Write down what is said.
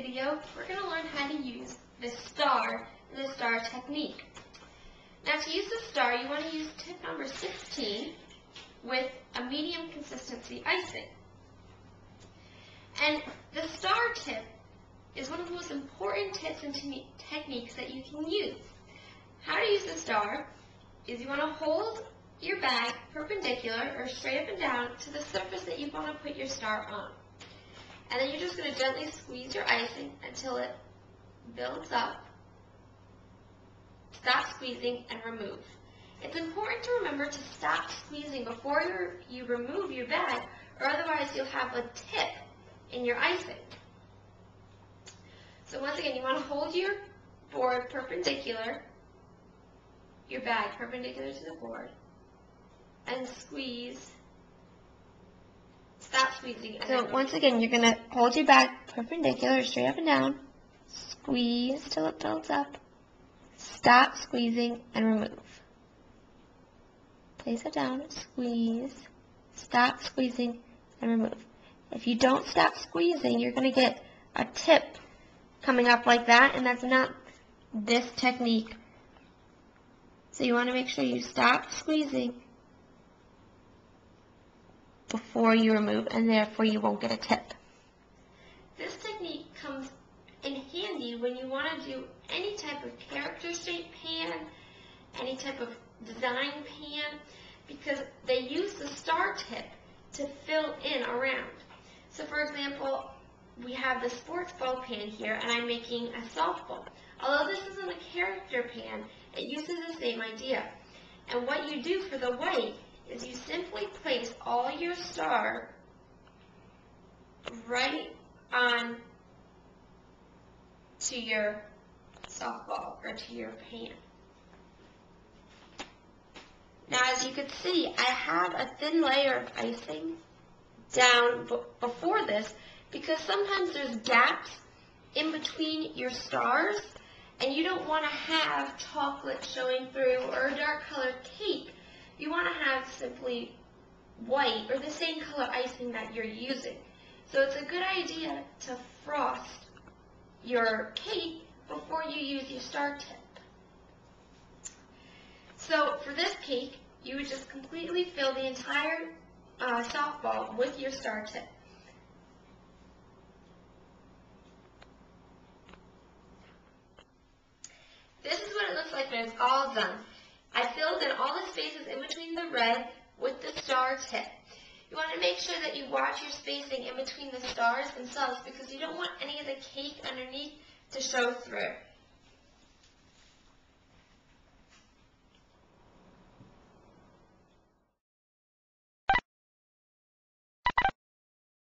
video, we're going to learn how to use the star and the star technique. Now to use the star, you want to use tip number 16 with a medium consistency icing. And the star tip is one of the most important tips and techniques that you can use. How to use the star is you want to hold your bag perpendicular or straight up and down to the surface that you want to put your star on. And then you're just going to gently squeeze your icing until it builds up. Stop squeezing and remove. It's important to remember to stop squeezing before you remove your bag, or otherwise you'll have a tip in your icing. So once again, you want to hold your board perpendicular, your bag perpendicular to the board, and squeeze. Stop squeezing. So once again, you're going to hold your bag perpendicular, straight up and down, squeeze till it builds up, stop squeezing, and remove. Place it down, squeeze, stop squeezing, and remove. If you don't stop squeezing, you're going to get a tip coming up like that, and that's not this technique. So you want to make sure you stop squeezing before you remove, and therefore you won't get a tip. This technique comes in handy when you want to do any type of character shape pan, any type of design pan, because they use the star tip to fill in around. So for example, we have the sports ball pan here, and I'm making a softball. Although this isn't a character pan, it uses the same idea. And what you do for the white is you simply place all your star right on to your softball or to your pan. Now as you can see, I have a thin layer of icing down before this because sometimes there's gaps in between your stars and you don't want to have chocolate showing through or a dark colored cake. You want to have simply white or the same color icing that you're using. So it's a good idea to frost your cake before you use your star tip. So for this cake, you would just completely fill the entire softball with your star tip. This is what it looks like when it's all done. I filled in all the spaces in between the red with the star tip. You want to make sure that you watch your spacing in between the stars themselves because you don't want any of the cake underneath to show through.